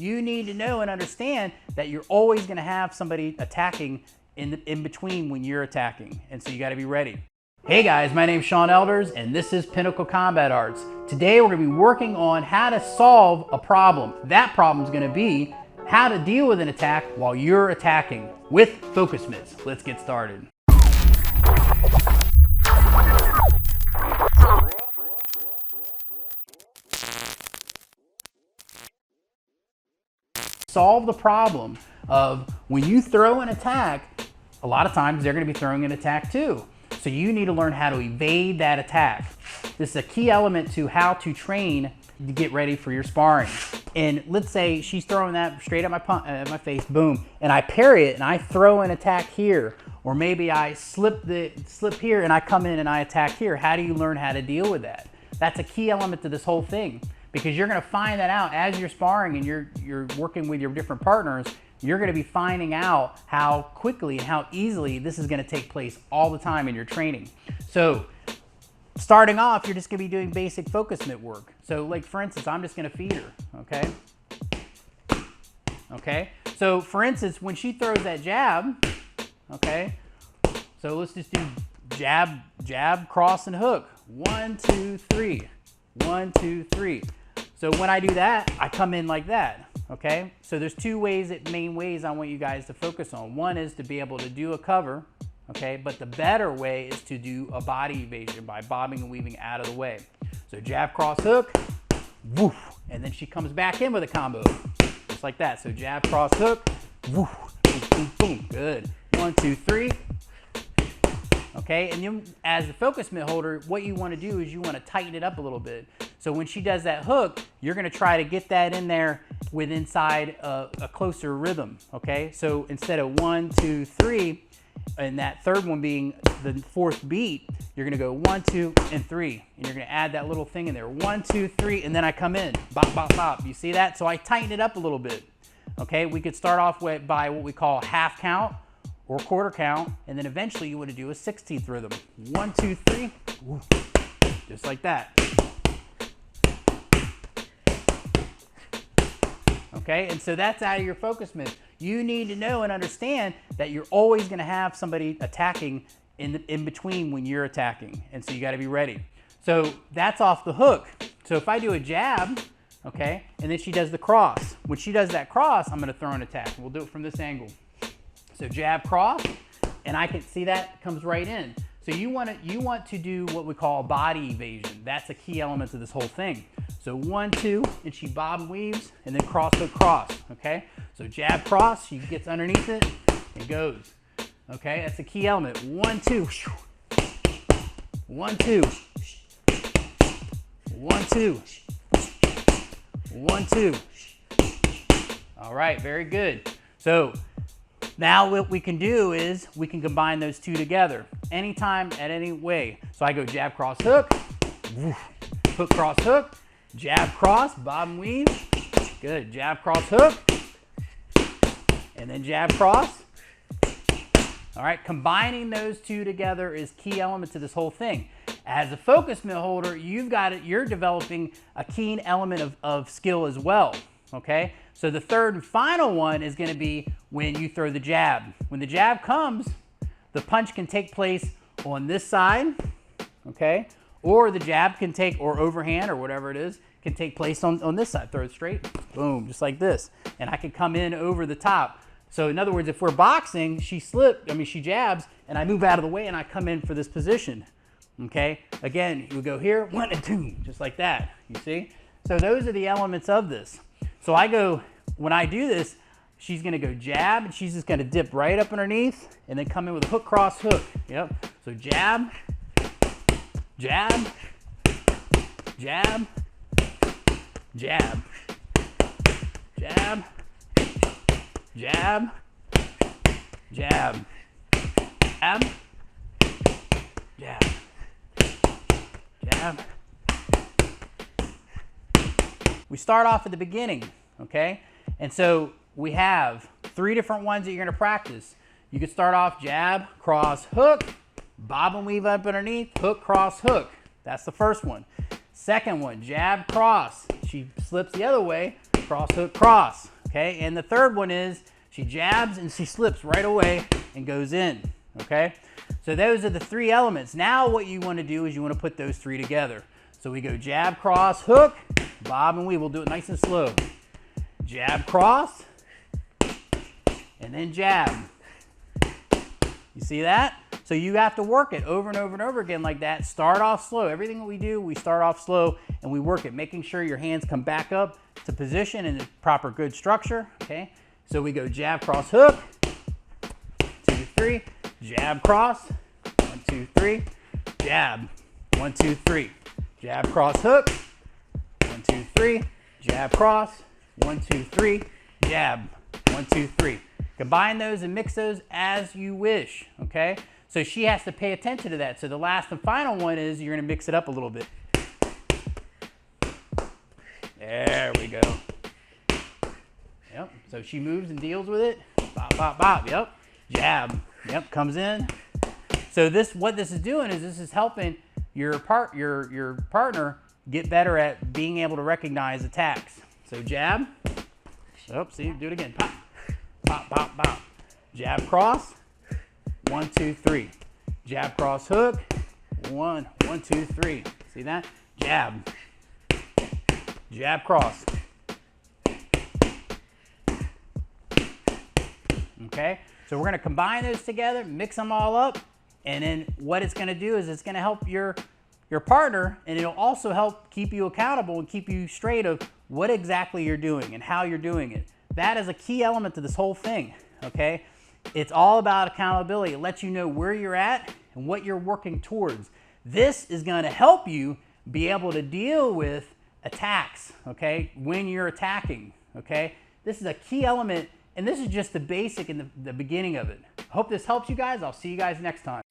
You need to know and understand that you're always going to have somebody attacking in between when you're attacking. And so you got to be ready. Hey guys, my name's Sean Elders and this is Pinnacle Combat Arts. Today we're going to be working on how to solve a problem. That problem is going to be how to deal with an attack while you're attacking with focus mitts. Let's get started. Solve the problem of when you throw an attack, a lot of times they're going to be throwing an attack too. So you need to learn how to evade that attack. This is a key element to how to train to get ready for your sparring. And let's say she's throwing that straight at my face, boom, and I parry it and I throw an attack here, or maybe I slip here and I come in and I attack here. How do you learn how to deal with that? That's a key element to this whole thing, because you're going to find that out as you're sparring and you're working with your different partners. You're going to be finding out how quickly and how easily this is going to take place all the time in your training. So starting off, you're just going to be doing basic focus mitt work. So like for instance, I'm just going to feed her, okay? Okay, so for instance, when she throws that jab, okay, so let's just do jab, jab, cross, and hook. 1, 2, 3. 1, 2, 3. So when I do that, I come in like that. Okay, so there's two main ways I want you guys to focus on. One is to be able to do a cover, okay, but the better way is to do a body evasion by bobbing and weaving out of the way. So jab, cross, hook, woof, and then she comes back in with a combo, just like that. So jab, cross, hook, woof, boom, boom, boom, good. 1, 2, 3. Okay, and then as the focus mitt holder, what you want to do is you want to tighten it up a little bit. So when she does that hook, you're going to try to get that in there with inside a closer rhythm, okay? So instead of 1, 2, 3, and that third one being the fourth beat, you're going to go 1, 2, and 3. And you're going to add that little thing in there. 1, 2, 3, and then I come in. Bop, bop, bop. You see that? So I tighten it up a little bit, okay? We could start off by what we call half count or quarter count, and then eventually you want to do a 16th rhythm. 1, 2, 3, woo, just like that. Okay, and so that's out of your focus mitt. You need to know and understand that you're always going to have somebody attacking in between when you're attacking, and so you got to be ready. So that's off the hook. So if I do a jab, okay, and then she does the cross. When she does that cross, I'm going to throw an attack. We'll do it from this angle. So jab, cross, and I can see that comes right in. So you want to do what we call body evasion. That's a key element to this whole thing. So 1, 2, and she bob and weaves, and then cross, hook, cross, okay? So jab, cross, she gets underneath it and goes, okay? That's a key element. 1, 2, 1, 2, 1, 2, 1, 2. All right, very good. So now what we can do is we can combine those two together anytime, at any way. So I go jab, cross, hook, woof, hook, cross, hook, jab, cross, bob and weave, good, jab, cross, hook, and then jab, cross. All right, combining those two together is key element to this whole thing. As a focus mitt holder, you're developing a keen element of skill as well, okay? So the third and final one is gonna be when you throw the jab. When the jab comes, the punch can take place on this side, okay? Or the jab can take, or overhand, or whatever it is, can take place on this side. Throw it straight, boom, just like this. And I can come in over the top. So in other words, if we're boxing, she jabs, and I move out of the way and I come in for this position, okay? Again, you go here, 1 and 2, just like that, you see? So those are the elements of this. So when I do this, she's gonna go jab, and she's just gonna dip right up underneath, and then come in with a hook, cross, hook, yep. So jab, jab, jab, jab, jab, jab, jab, jab, jab, jab. We start off at the beginning, okay? And so we have 3 different ones that you're gonna practice. You could start off jab, cross, hook, bob and weave up underneath, hook, cross, hook. That's the first one. Second one, jab, cross. She slips the other way, cross, hook, cross. Okay, and the third one is she jabs and she slips right away and goes in. Okay, so those are the three elements. Now what you want to do is you want to put those three together. So we go jab, cross, hook, bob and weave. We'll do it nice and slow. Jab, cross, and then jab. You see that? So you have to work it over and over and over again like that. Start off slow. Everything that we do, we start off slow and we work it, making sure your hands come back up to position in the proper good structure. Okay, so we go jab, cross, hook, 2, 3, jab, cross, 1, 2, 3, jab, 1, 2, 3, jab, cross, hook, 1, 2, 3, jab, cross, 1, 2, 3, jab, 1, 2, 3. Combine those and mix those as you wish, okay? So she has to pay attention to that. So the last and final one is you're gonna mix it up a little bit. There we go. Yep, so she moves and deals with it. Bop, bop, bop, yep. Jab, yep, comes in. So what this is doing is this is helping your partner get better at being able to recognize attacks. So jab, oh, see, do it again, pop. Pop, pop, pop. Jab, cross. 1, 2, 3. Jab, cross, hook. 1, 1, 2, 3. See that? Jab. Jab, cross. Okay? So we're going to combine those together, mix them all up, and then what it's going to do is it's going to help your partner, and it'll also help keep you accountable and keep you straight of what exactly you're doing and how you're doing it. That is a key element to this whole thing, okay? It's all about accountability. It lets you know where you're at and what you're working towards. This is going to help you be able to deal with attacks, okay, when you're attacking, okay? This is a key element, and this is just the basic and the beginning of it. I hope this helps you guys. I'll see you guys next time.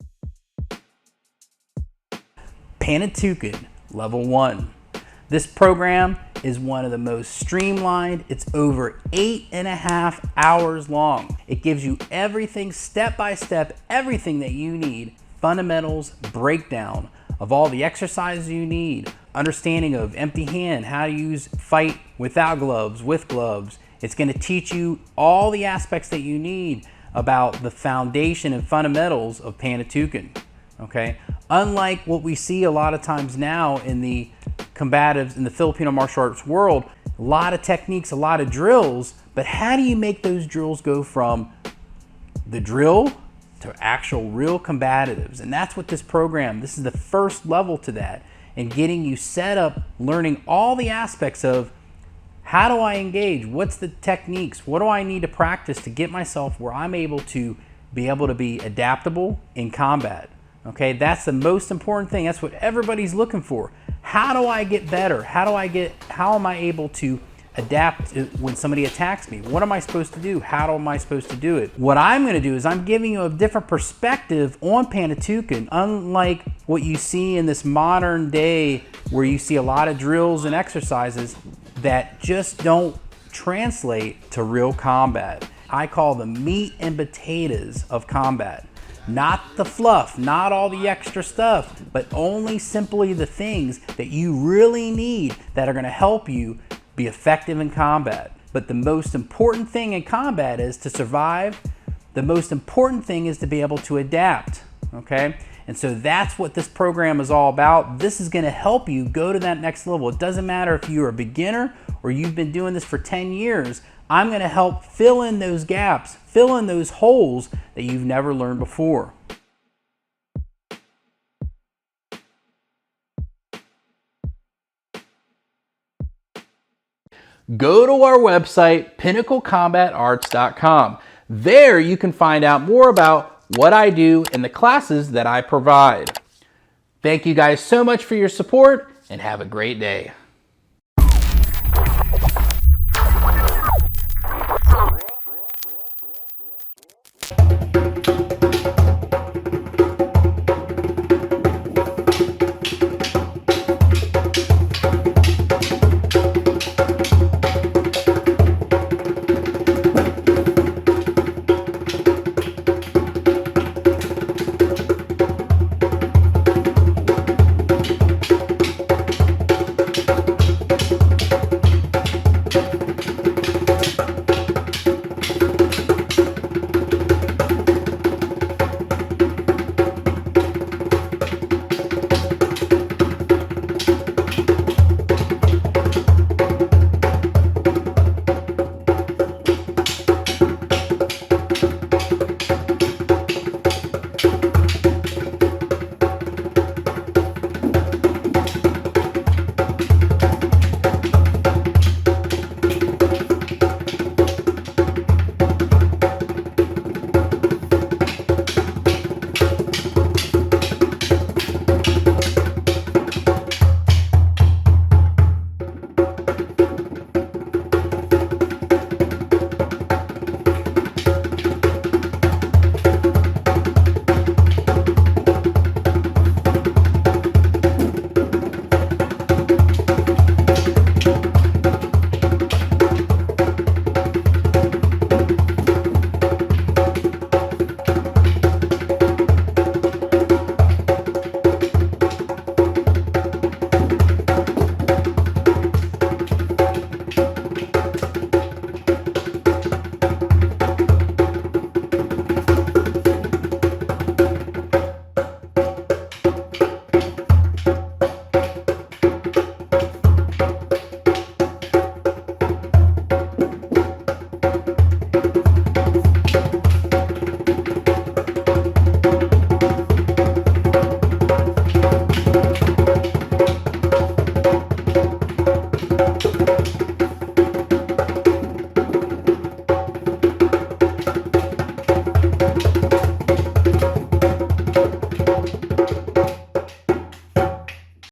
Panantukan, Level 1. This program is one of the most streamlined. It's over 8.5 hours long. It gives you everything step by step, everything that you need, fundamentals, breakdown of all the exercises you need, understanding of empty hand, how to use fight without gloves, with gloves. It's going to teach you all the aspects that you need about the foundation and fundamentals of Panantukan. Okay, unlike what we see a lot of times now in the combatives in the Filipino martial arts world, a lot of techniques, a lot of drills, but how do you make those drills go from the drill to actual real combatives? And that's what this program, this is the first level to that, and getting you set up, learning all the aspects of how do I engage, what's the techniques, what do I need to practice to get myself where I'm able to be adaptable in combat. Okay, that's the most important thing. That's what everybody's looking for. How do I get better? How am I able to adapt when somebody attacks me? What am I supposed to do? How am I supposed to do it? What I'm going to do is I'm giving you a different perspective on Panantukan, unlike what you see in this modern day where you see a lot of drills and exercises that just don't translate to real combat. I call them meat and potatoes of combat. Not the fluff, not all the extra stuff, but only simply the things that you really need that are going to help you be effective in combat. But the most important thing in combat is to survive. The most important thing is to be able to adapt, okay? And so that's what this program is all about. This is going to help you go to that next level. It doesn't matter if you're a beginner or you've been doing this for 10 years. I'm going to help fill in those gaps, fill in those holes that you've never learned before. Go to our website, pinnaclecombatarts.com. There you can find out more about what I do and the classes that I provide. Thank you guys so much for your support and have a great day.